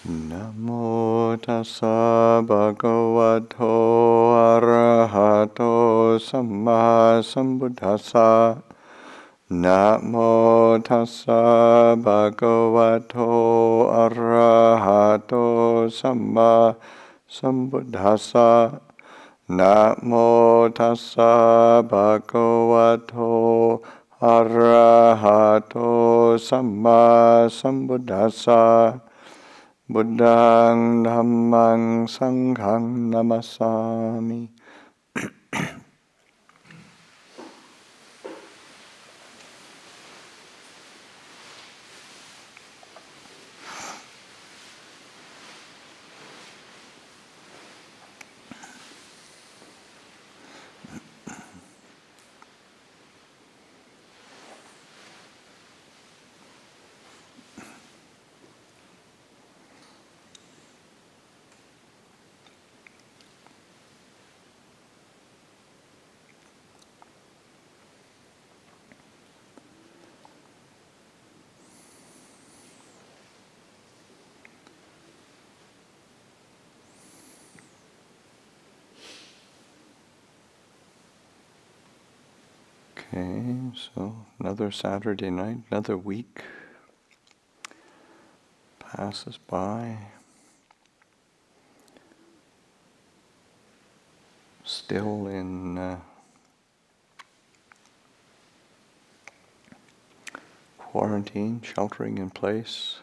Namo tassa bhagavato arahato samma sambuddhassa. Namo tassa bhagavato arahato samma sambuddhassa. Namo tassa bhagavato arahato samma sambuddhassa. Buddhang Dhammang Sanghang Namasami. Okay, so another Saturday night, another week passes by. Still in quarantine, sheltering in place.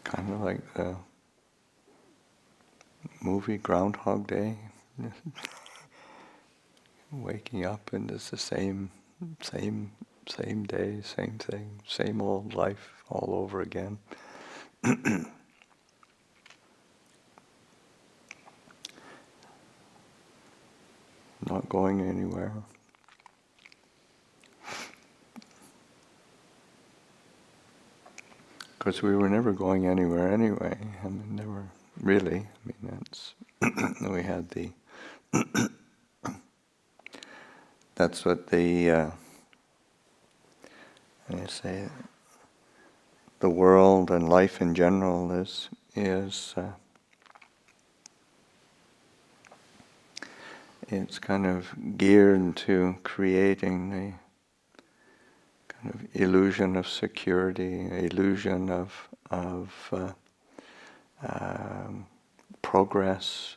Kind of like the movie Groundhog Day. Waking up and it's the same day, same thing, same old life all over again. Not going anywhere. Because we were never going anywhere anyway. I mean, never really. I mean, that's we had the. That's what the. I say. The world and life in general is. It's kind of geared to creating the kind of illusion of security, illusion of progress,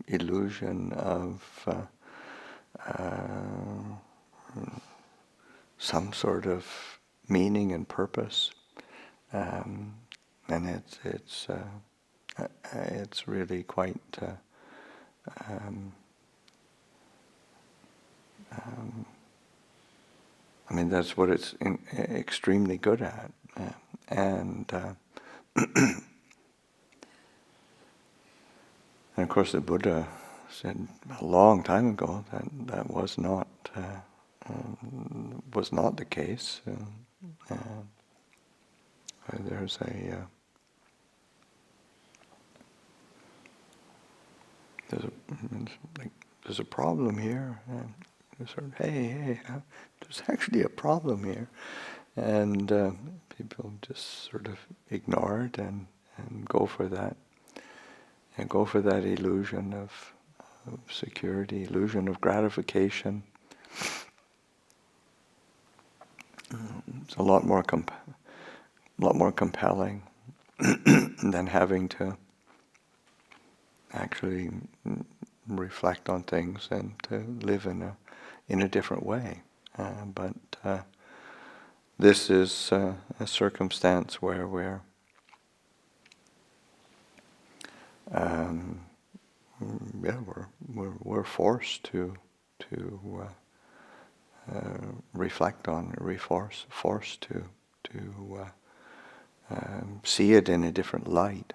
illusion of some sort of meaning and purpose, and it's really quite. I mean, that's what it's extremely good at, and of course the Buddha said a long time ago that was not the case. There's a problem here. Sort of, hey, there's actually a problem here, and people just sort of ignore it and go for that, and go for that illusion of security, illusion of gratification. It's a lot more compelling than having to actually reflect on things and to live in a different way. But this is a circumstance where we're forced to reflect on it, forced to see it in a different light,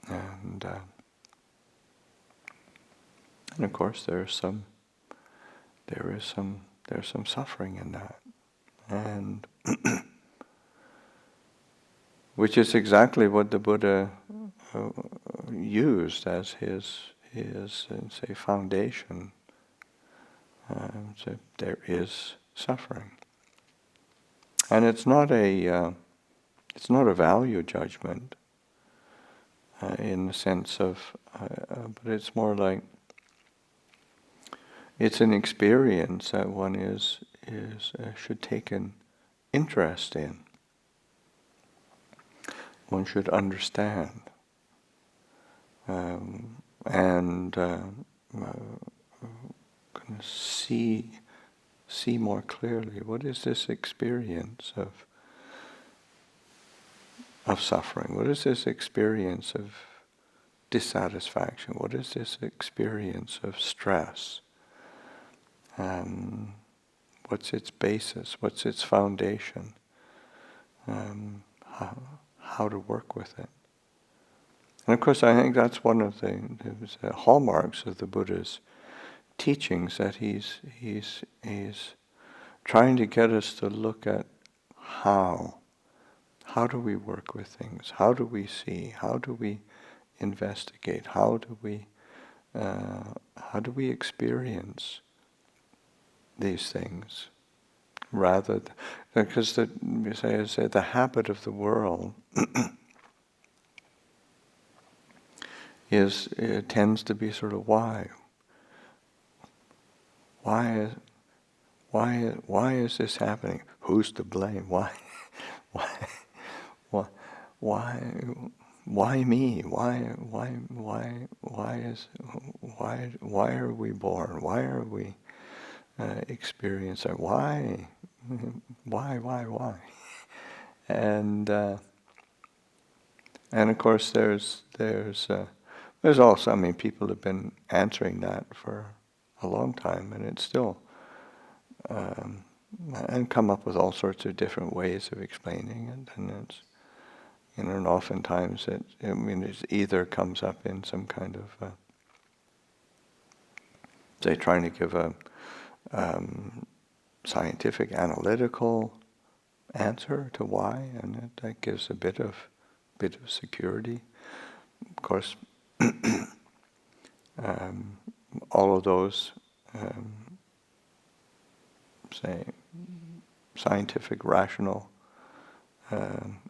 and of course there's some suffering in that, and which is exactly what the Buddha used as his say foundation. So there is suffering, and it's not a value judgment in the sense of, but it's more like it's an experience that one should take an interest in. One should understand and kind of see more clearly what is this experience of suffering. What is this experience of dissatisfaction? What is this experience of stress? What's its basis? What's its foundation? How to work with it. And of course, I think that's one of the hallmarks of the Buddha's teachings, that he's trying to get us to look at how do we work with things? How do we see? How do we investigate? How do we experience these things? Rather, because the habit of the world tends to be sort of why is this happening? Who's to blame? Why me? Why are we born? Why are we experiencing? Why? And of course there's also, I mean, people have been answering that for a long time, and it's still and come up with all sorts of different ways of explaining it, and it's, and oftentimes it either comes up in some kind of say trying to give a scientific analytical answer to why, and that gives a bit of security. Of course, all of those say scientific, rational,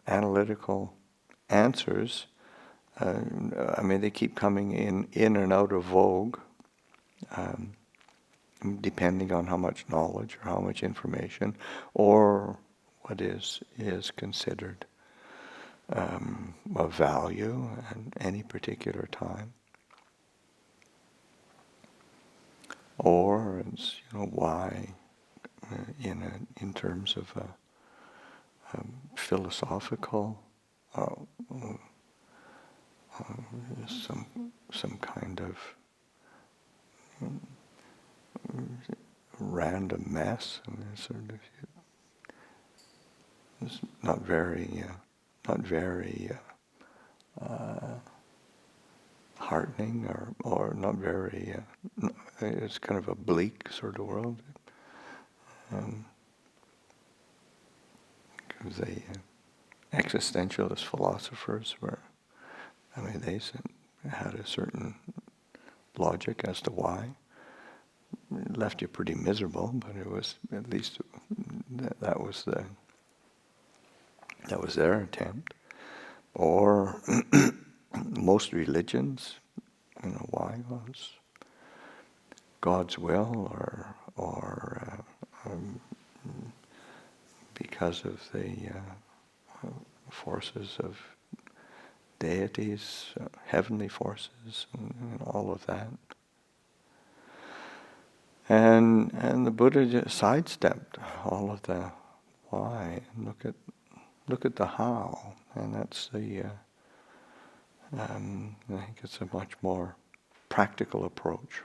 analytical answers. I mean, they keep coming in and out of vogue, depending on how much knowledge or how much information, or what is considered of value at any particular time. Or it's why in terms of philosophical some kind of random mess, and it's not very heartening, or not very. It's kind of a bleak sort of world. Because the existentialist philosophers they had a certain logic as to why. It left you pretty miserable, but it was at least that was their attempt. Or most religions, why was God's will, or because of the forces of deities, heavenly forces, and all of that. And the Buddha just sidestepped all of the why and look at the how, and that's the I think it's a much more practical approach.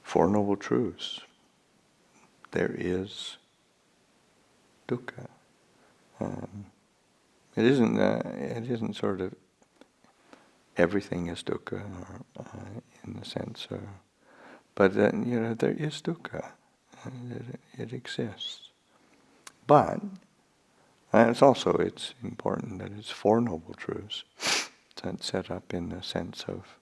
Four Noble Truths. There is dukkha. It isn't sort of everything is dukkha, or in the sense, but there is dukkha. It exists. But And it's important that it's Four Noble Truths. It's set up in the sense of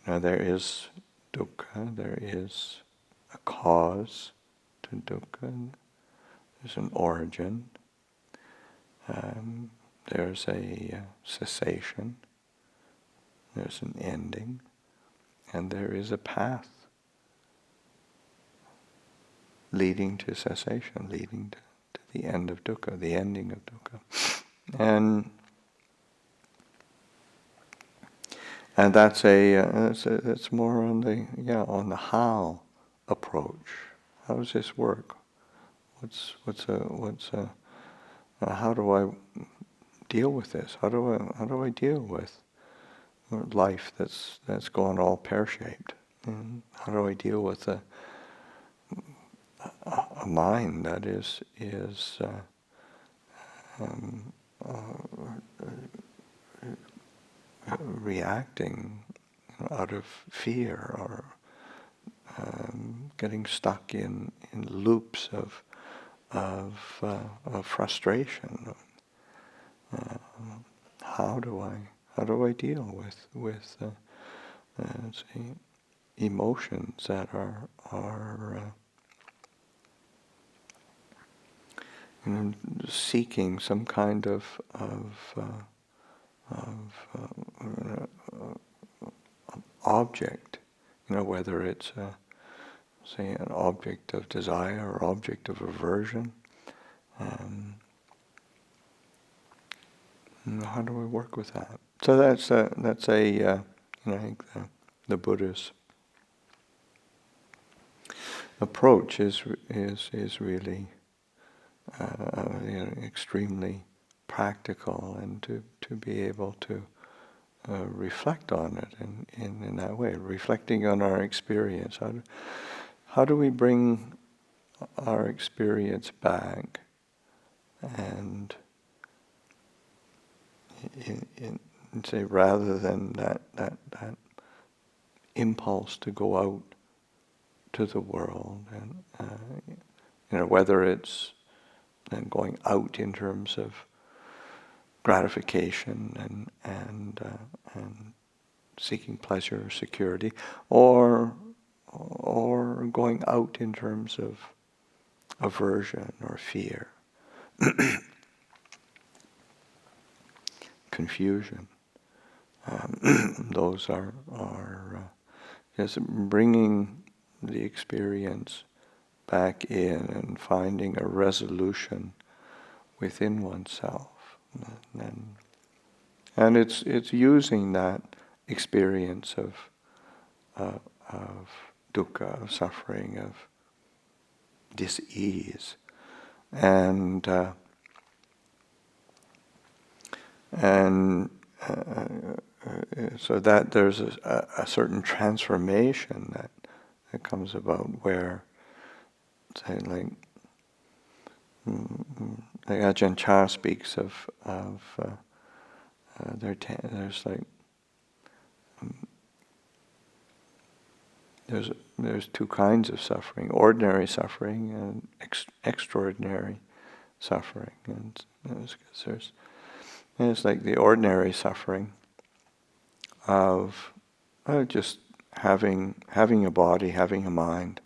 there is dukkha, there is a cause to dukkha, there's an origin, there's a cessation, there's an ending, and there is a path leading to cessation, leading to the end of dukkha, the ending of dukkha. And that's more on the how approach. How does this work? How do I deal with this? How do I deal with life that's gone all pear-shaped? And how do I deal with a mind that is reacting out of fear or getting stuck in loops of frustration? How do I deal with say, emotions that are seeking some kind of object, whether it's say an object of desire or object of aversion. How do I work with that? So that's I think the Buddha's approach is really extremely practical, and to be able to reflect on it in that way, reflecting on our experience. How do we bring our experience back and say, rather than that impulse to go out to the world, and whether it's then going out in terms of gratification and seeking pleasure or security, or going out in terms of aversion or fear, confusion. Those are just bringing the experience back in and finding a resolution within oneself, and it's using that experience of dukkha, of suffering, of dis-ease, and so that there's a certain transformation that comes about, where, say, like Ajahn Chah speaks of there's like there's two kinds of suffering: ordinary suffering and extraordinary suffering. And it's like the ordinary suffering of just having a body, having a mind,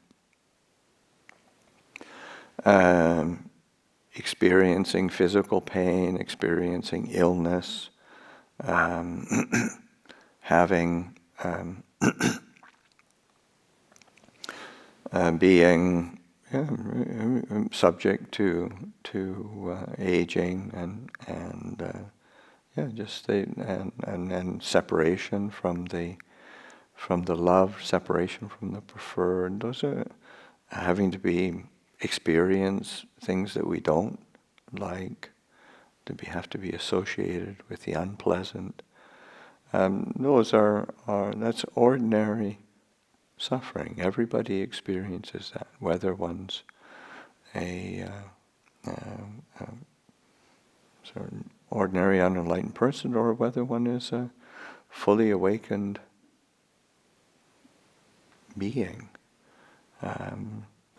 experiencing physical pain, experiencing illness, having being subject to aging and and separation from the love, separation from the preferred. Those are having to experience things that we don't like, have to be associated with the unpleasant. That's ordinary suffering. Everybody experiences that, whether one's a sort of ordinary unenlightened person, or whether one is a fully awakened being.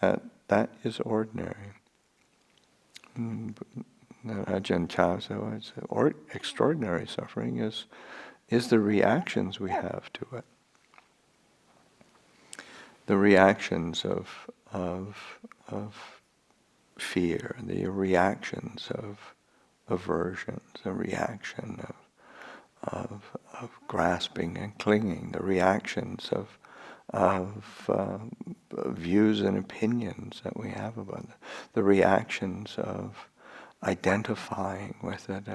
That is ordinary. Ajahn Chah said, or extraordinary suffering is the reactions we have to it. The reactions of fear, the reactions of aversion, the reaction of grasping and clinging, the reactions of views and opinions that we have about it, the reactions of identifying with it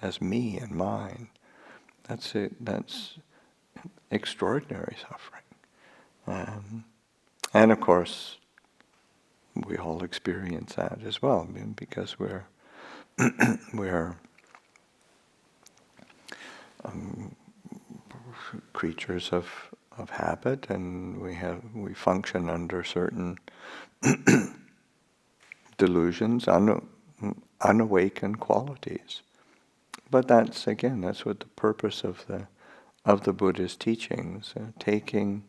as me and mine. That's it. That's extraordinary suffering. And of course, we all experience that as well, because we're we're creatures of habit, and we function under certain delusions, unawakened qualities. But that's what the purpose of the Buddha's teachings, taking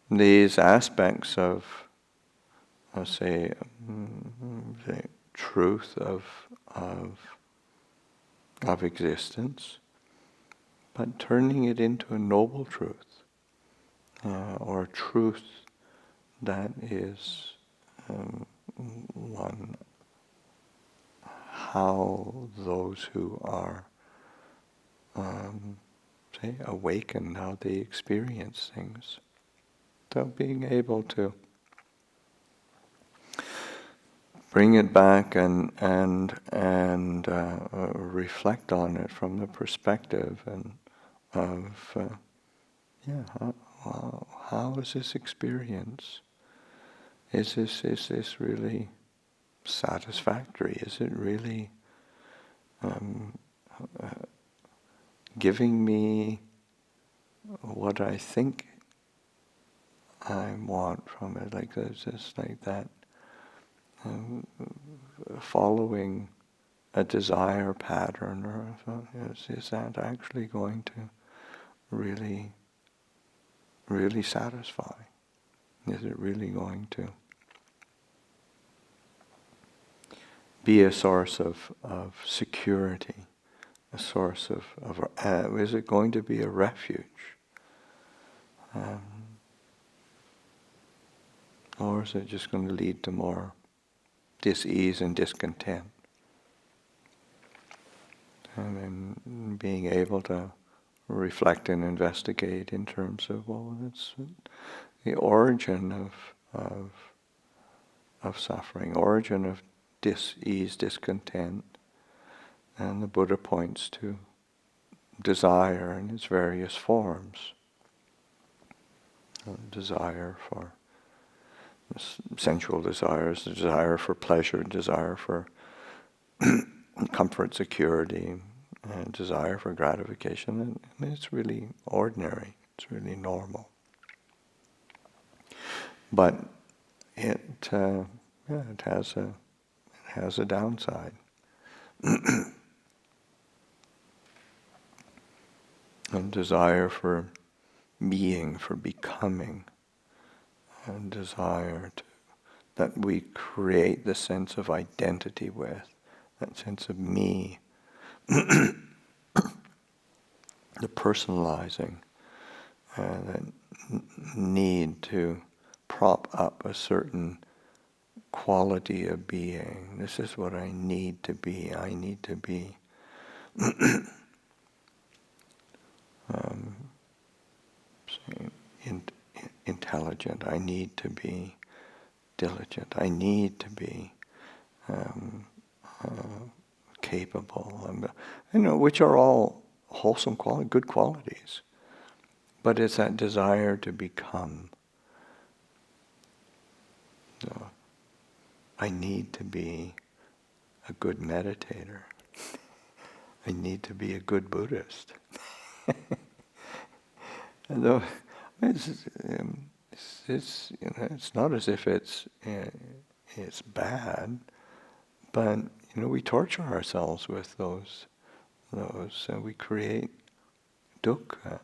these aspects of, say, the truth of existence, but turning it into a noble truth, or a truth that is one how those who are say awakened, how they experience things. So being able to bring it back and reflect on it from the perspective of how is this experience? Is this really satisfactory? Is it really giving me what I think I want from it? Like there's just like that. Following a desire pattern, or is that actually going to really satisfy? Is it really going to be a source of security, a source of is it going to be a refuge? Or is it just going to lead to more dis-ease and discontent? And then being able to reflect and investigate in terms of, well, it's the origin of suffering, origin of dis-ease, discontent. And the Buddha points to desire in its various forms. Desire for sensual desires, desire for pleasure, desire for comfort, security, and desire for gratification. And it's really ordinary. It's really normal. But it has a downside. And desire for being, for becoming, and desire that we create the sense of identity with, that sense of me, the personalizing, that need to prop up a certain quality of being. This is what I need to be. I need to be intelligent. I need to be diligent. I need to be capable. Which are all wholesome good qualities. But it's that desire to become. So, I need to be a good meditator. I need to be a good Buddhist. And though it's not as if it's bad, but we torture ourselves with those, and we create dukkha,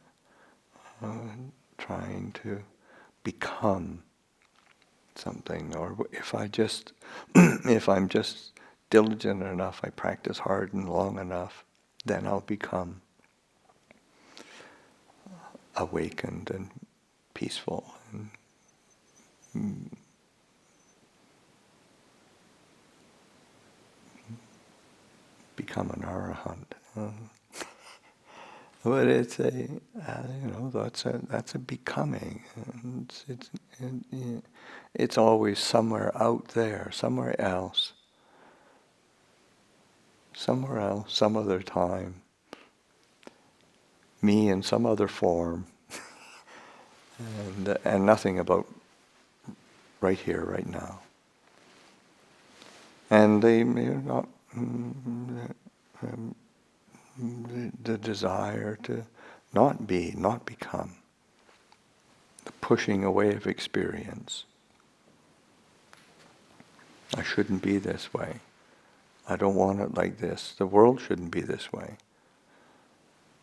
trying to become something. Or if I'm just diligent enough, I practice hard and long enough, then I'll become awakened and peaceful and become an arahant. But it's that's a becoming. It's always somewhere out there, somewhere else, some other time, me in some other form, and nothing about right here, right now. And the desire to not be, not become, the pushing away of experience. I shouldn't be this way. I don't want it like this. The world shouldn't be this way.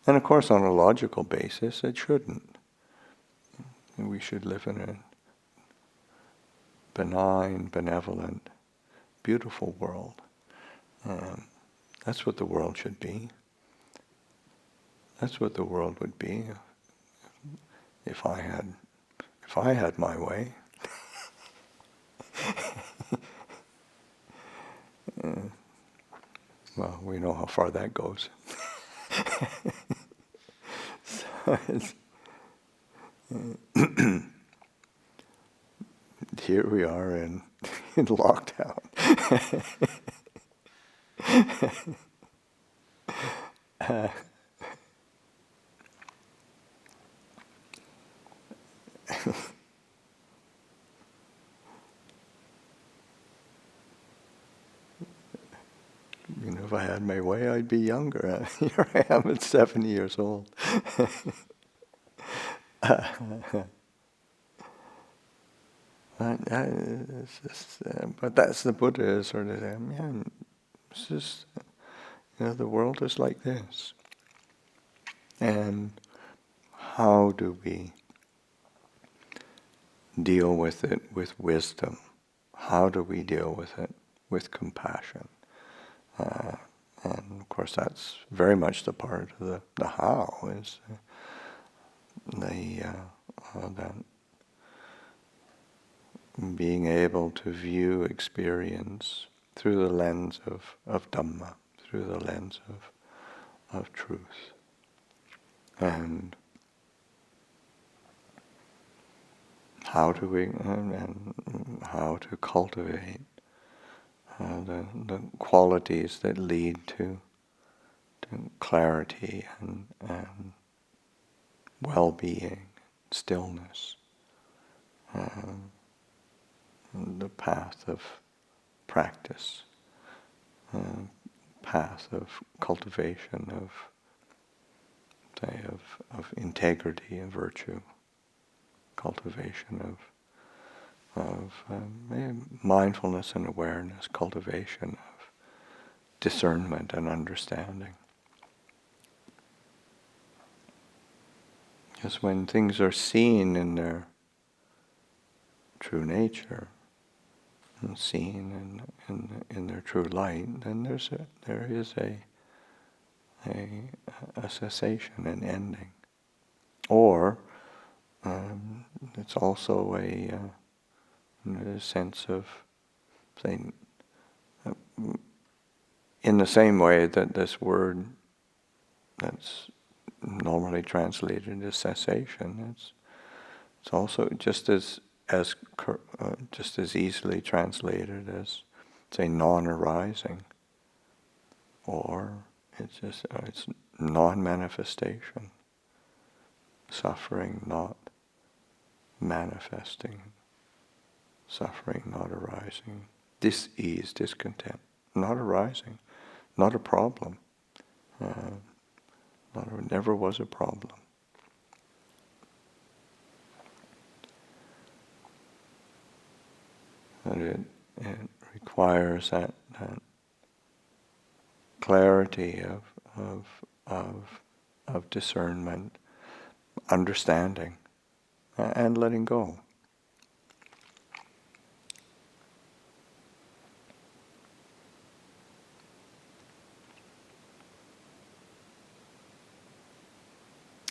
And of course, on a logical basis, it shouldn't. We should live in a benign, benevolent, beautiful world. That's what the world should be. That's what the world would be if I had my way. Well, we know how far that goes. So here we are in lockdown. If I had my way, I'd be younger. Here I am at 70 years old. But that's the Buddha sort of saying, it's just, the world is like this. And how do we deal with it with wisdom? How do we deal with it with compassion? And of course that's very much the part of the how, is that being able to view experience through the lens of Dhamma, through the lens of truth. And how do we, and how to cultivate the qualities that lead to clarity and well-being, stillness, the path of practice, path of cultivation of integrity and virtue, cultivation of mindfulness and awareness, cultivation of discernment and understanding. Because when things are seen in their true nature, and seen in their true light, then there is a cessation, an ending. Or it's also a sense of saying, in the same way that this word that's normally translated as cessation, it's also just as easily translated as, say, non-arising, or it's non-manifestation, suffering not manifesting, suffering not arising, dis-ease, discontent, not arising, not a problem, never was a problem. And it requires that clarity of discernment, understanding, and letting go.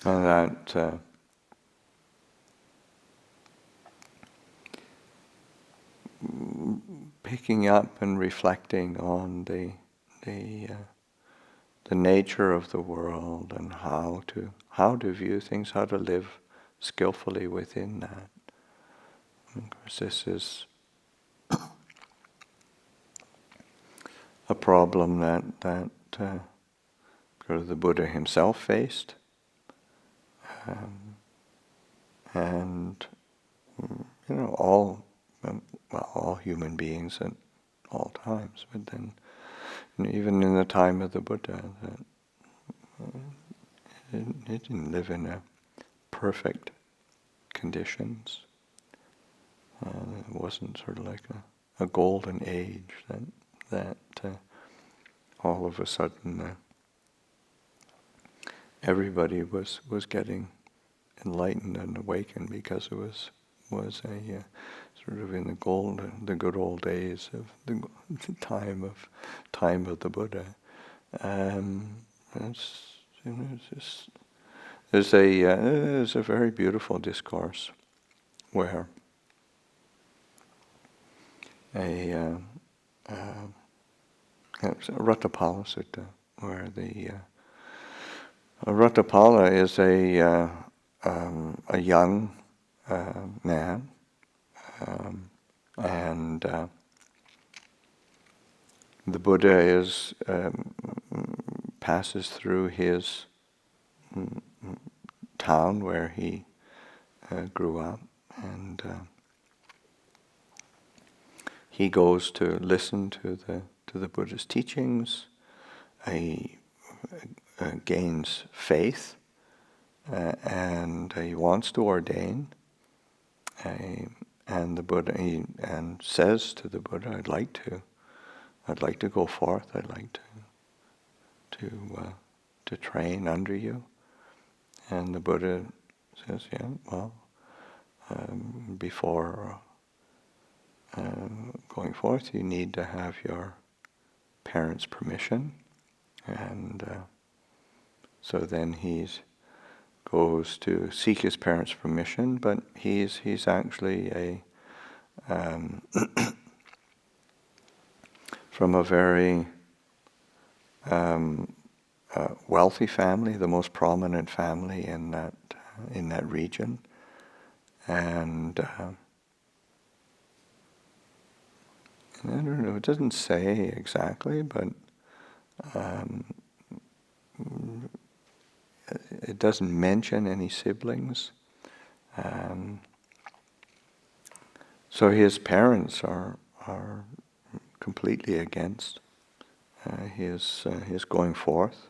And that picking up and reflecting on the nature of the world and how to view things, how to live skillfully within that. And of course, this is a problem that sort of the Buddha himself faced, and all human beings at all times. But then, even in the time of the Buddha, that he didn't live in a perfect conditions. It wasn't sort of like a golden age that all of a sudden everybody was getting enlightened and awakened because it was a sort of in the good old days of the time of the Buddha. It's, it's just, there's a very beautiful discourse where it's a Ratthapala Sutta, where the Ratthapala is a young man, and the Buddha passes through his town where he grew up, and he goes to listen to the Buddha's teachings. He gains faith, and he wants to ordain. And the Buddha and says to the Buddha, "I'd like to go forth. I'd like to train under you." And the Buddha says, "Yeah, well, before going forth, you need to have your parents' permission." And so then he goes to seek his parents' permission, but he's actually from a very wealthy family, the most prominent family in that region, and I don't know. It doesn't say exactly, but it doesn't mention any siblings. So his parents are completely against his going forth,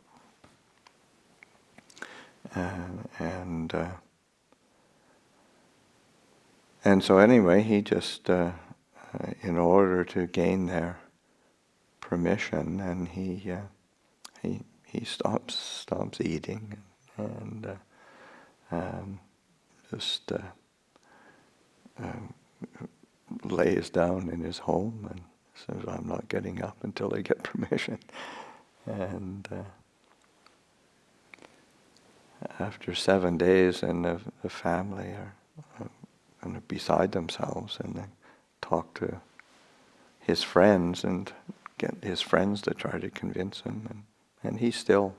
and so anyway, he just in order to gain their permission, and he stops eating and just lays down in his home and says, "I'm not getting up until I get permission." And after 7 days, and the family are kind of beside themselves, and they talk to his friends and get his friends to try to convince him, and he's still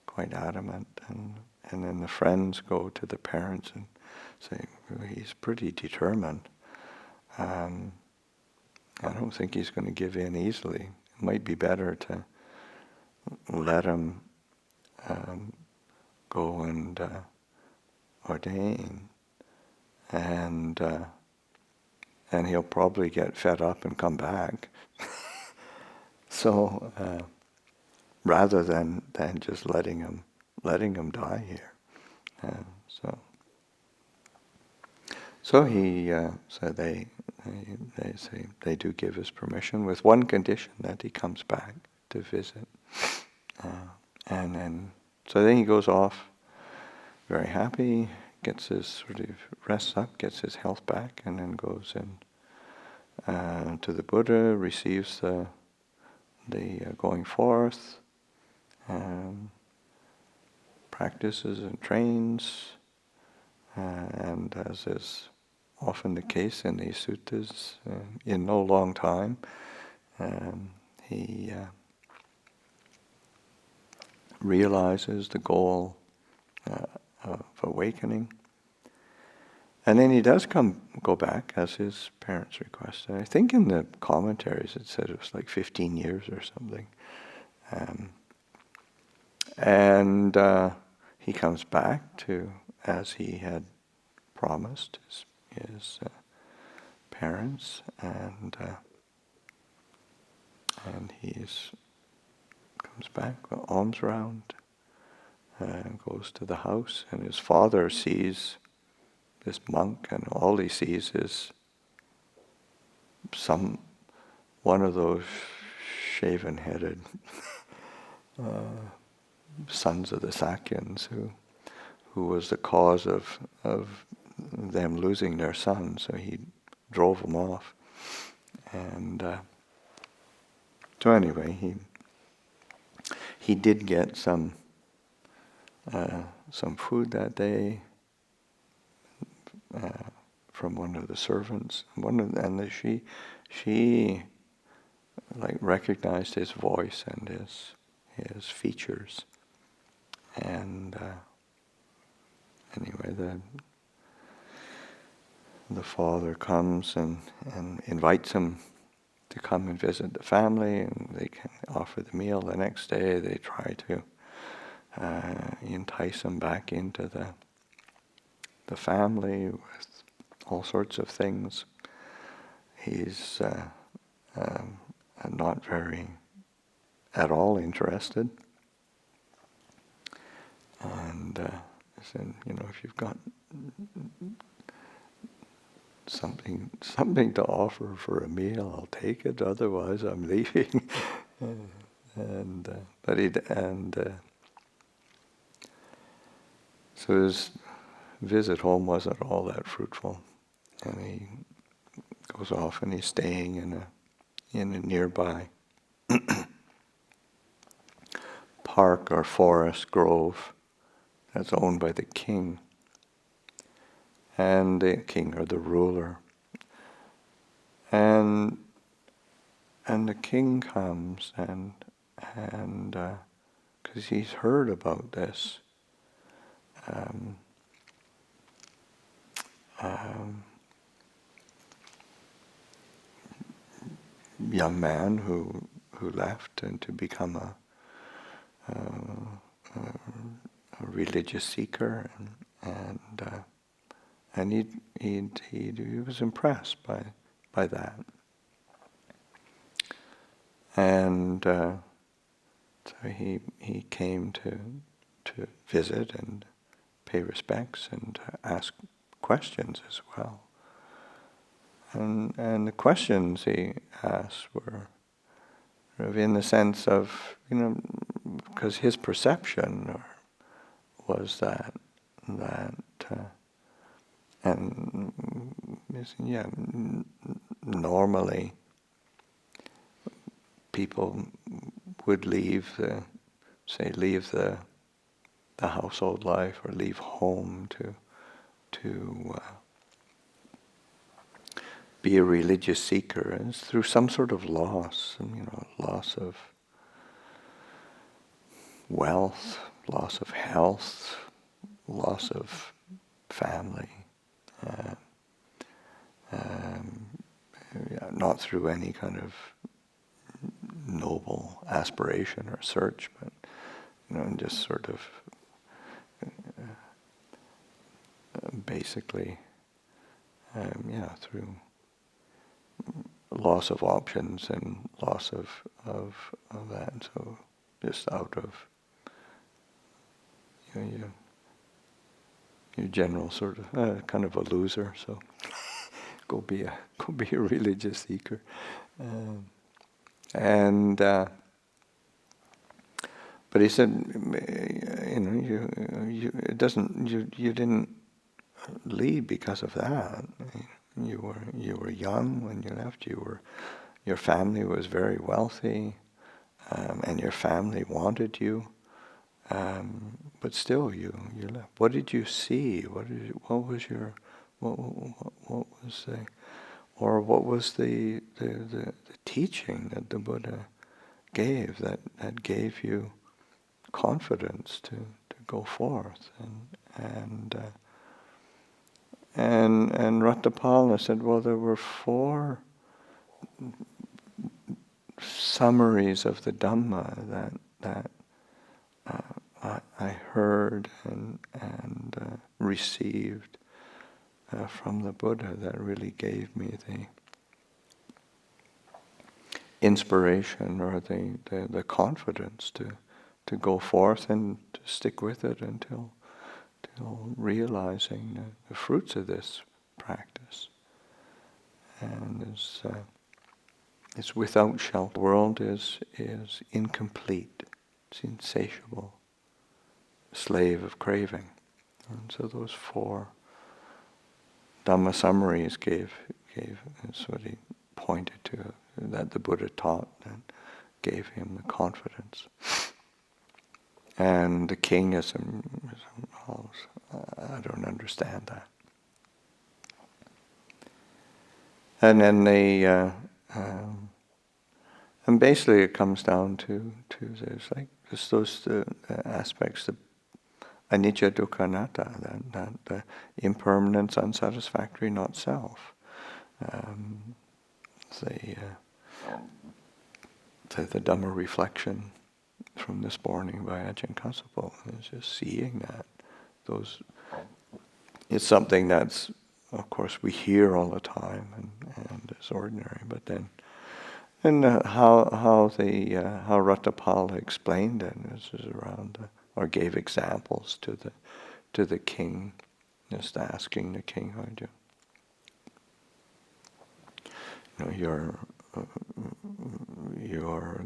quite adamant, and then the friends go to the parents and say, "He's pretty determined. I don't think he's going to give in easily. It might be better to let him go and ordain, and he'll probably get fed up and come back." So rather than just letting him die here, so he so they say they do give his permission with one condition, that he comes back to visit, and then so then he goes off very happy, gets his sort of rests up, gets his health back, and then goes in to the Buddha, receives the going forth, practices and trains, and as is often the case in these suttas, in no long time, he realizes the goal of awakening. And then he does go back as his parents requested. I think in the commentaries it said it was like 15 years or something. And he comes back to, as he had promised his parents, and he comes back, alms round, and goes to the house, and his father sees this monk, and all he sees is one of those shaven-headed sons of the Sakyans who was the cause of them losing their son, so he drove them off. And so anyway, he did get some food that day from one of the servants. She like recognized his voice and his features. And anyway, the father comes and invites him to come and visit the family, and they can offer the meal. The next day they try to entice him back into the family with all sorts of things. He's not very at all interested. And I said, if you've got something to offer for a meal, I'll take it. Otherwise, I'm leaving. So his visit home wasn't all that fruitful, and he goes off and he's staying in a nearby park or forest grove that's owned by the king. And the king, or the ruler. And the king comes and because he's heard about this young man who left and to become a religious seeker, and he was impressed by that, and so he came to visit and pay respects and ask questions as well. And the questions he asked were sort of in the sense of, because his perception was that normally people would leave the household life or leave home to be a religious seeker, and it's through some sort of loss, loss of wealth, loss of health, loss of family, not through any kind of noble aspiration or search, but just sort of basically, through loss of options and loss of that. So just out of your general sort of kind of a loser. So go be a religious seeker, but he said, you didn't leave because of that. You were young when you left. Your family was very wealthy, and your family wanted you, but still you left. What did you see? What was your, what was the, or what was the teaching that the Buddha gave that gave you confidence to go forth? And Ratthapala said, well, there were 4 summaries of the Dhamma that I heard and received from the Buddha that really gave me the inspiration or the confidence to go forth and to stick with it until realizing the fruits of this practice. And it's without shelter. The world is incomplete. It's insatiable. Slave of craving. And so those 4 Dhamma summaries gave is what he pointed to, that the Buddha taught and gave him the confidence. And the king is I don't understand that. And then and basically it comes down to there's like just those aspects of anicca, dukkha, anatta, that impermanence, unsatisfactory, not self. The Dhamma reflection from this morning by Ajahn Pasanno is just seeing that. It's something that's, of course, we hear all the time and it's ordinary, but then how Ratthapala explained it is around, or gave examples to the king, just asking the king, you're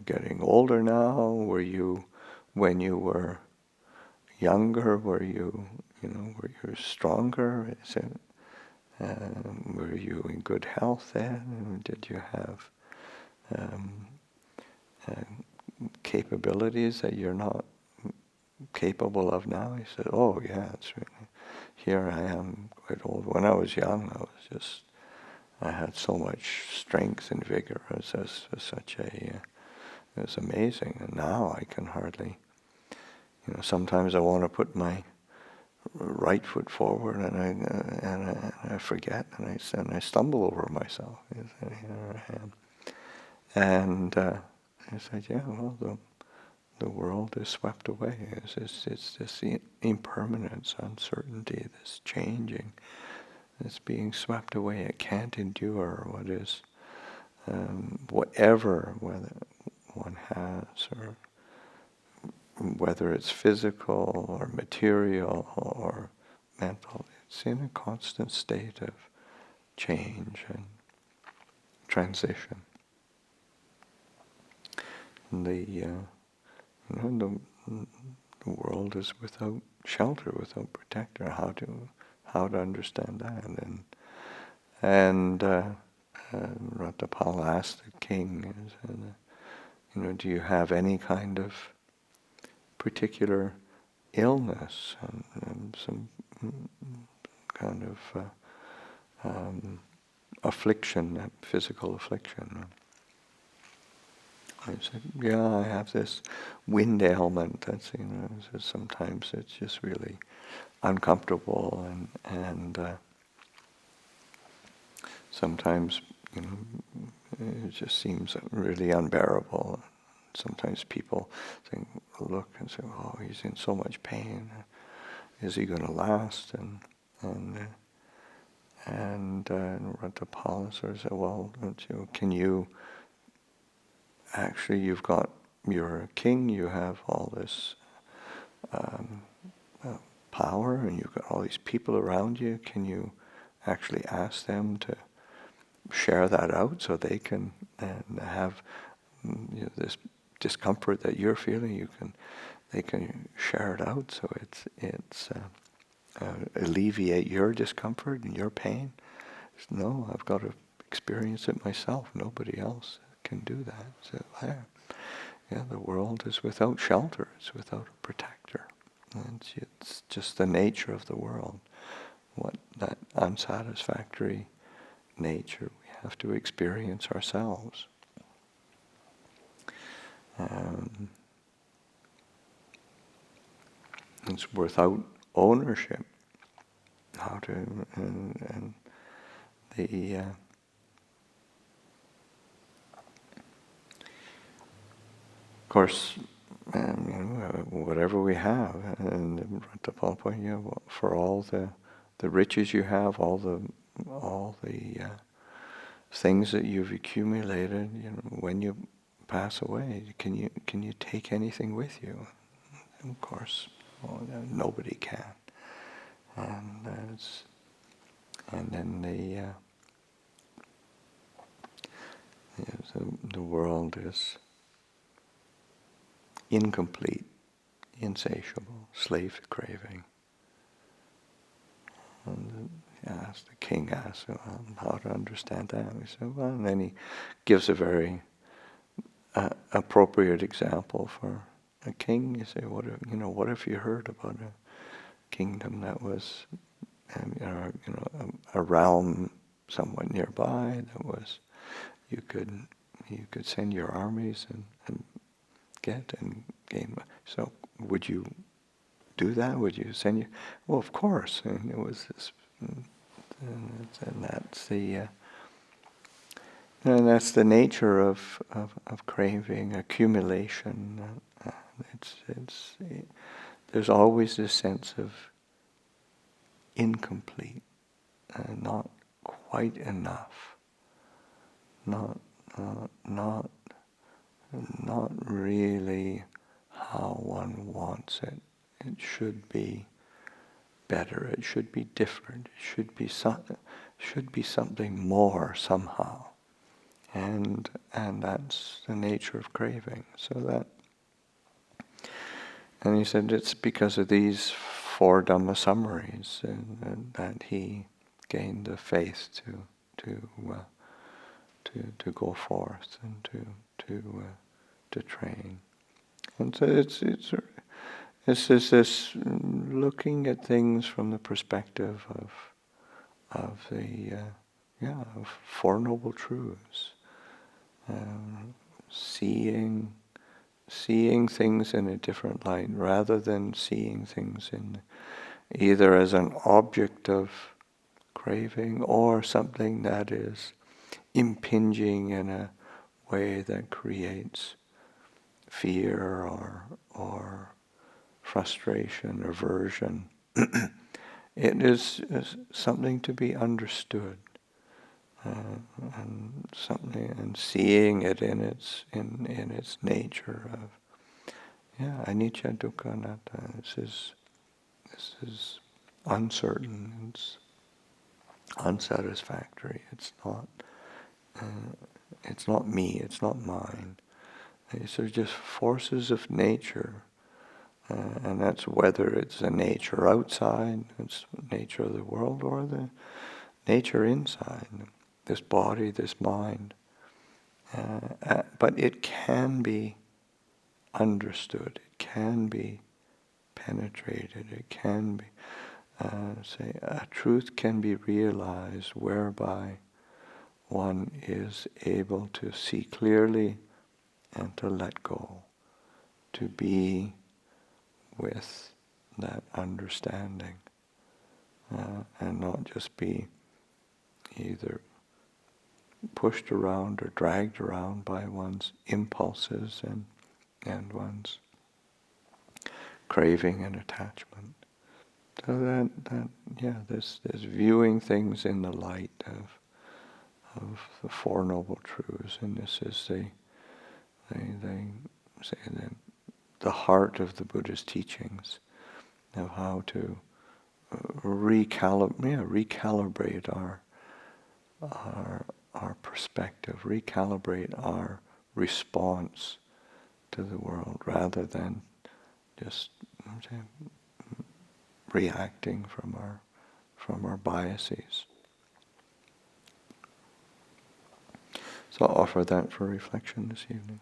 getting older now. Were you, when you were younger, were you stronger? Were you in good health then? Did you have capabilities that you're not capable of now? He said, oh yeah, it's really, here I am quite old. When I was young, I had so much strength and vigor. It was amazing. And now I can hardly, sometimes I want to put my right foot forward and I forget and I stumble over myself. And I said, yeah, well, the world is swept away. It's this impermanence, uncertainty, this changing. It's being swept away. It can't endure what is, whatever whether one has, or whether it's physical or material or mental. It's in a constant state of change and transition. And the world is without shelter, without protector. How to understand that? And Ratthapala asked the king, do you have any kind of particular illness and some kind of affliction, physical affliction? I said, yeah, I have this wind ailment. That's sometimes it's just really uncomfortable and sometimes it just seems really unbearable. Sometimes people look and say, oh, he's in so much pain. Is he going to last? And Ratthapala sort of said, well, can you, actually you're a king, you have all this power, and you've got all these people around you. Can you actually ask them to share that out so they can have this discomfort that you're feeling? They can share it out so it's alleviate your discomfort and your pain. No, I've got to experience it myself. Nobody else can do that. So the world is without shelter. It's without a protector. It's just the nature of the world. What that unsatisfactory nature we have to experience ourselves. It's without ownership. How to and the of course, whatever we have, and Ratthapala point, for all the riches you have, all the things that you've accumulated, when you pass away, can you take anything with you? And of course, nobody can. And then the world is incomplete, insatiable, slave to craving. And the king asks how to understand that. We said, well, and then he gives a very appropriate example for a king. You say, what if you heard about a kingdom that was, a realm somewhat nearby that was, you could send your armies and get and gain. So would you do that? Would you send you? Well, of course. And it was this, and that's the nature of craving, accumulation. There's always this sense of incomplete, not quite enough, not really how one wants it. It should be better. It should be different. It should be something more somehow. And that's the nature of craving. And he said it's because of these 4 Dhamma summaries and that he gained the faith to go forth and to train. And so it's this looking at things from the perspective of the 4 Noble Truths, seeing things in a different light rather than seeing things in either as an object of craving or something that is impinging in a way that creates fear or frustration, aversion. It is something to be understood, and something, and seeing it in its nature of anicca, dukkha, anatta. This is uncertain. It's unsatisfactory. It's not me. It's not mine. These are just forces of nature. And that's whether it's the nature outside, it's the nature of the world, or the nature inside, this body, this mind. But it can be understood, it can be penetrated, it can be, a truth can be realized whereby one is able to see clearly and to let go, to be with that understanding, and not just be either pushed around or dragged around by one's impulses and one's craving and attachment. So this viewing things in the light of the 4 Noble Truths, and this is they say the heart of the Buddha's teachings of how to recalibrate our perspective, recalibrate our response to the world, rather than just reacting from our biases. So I'll offer that for reflection this evening.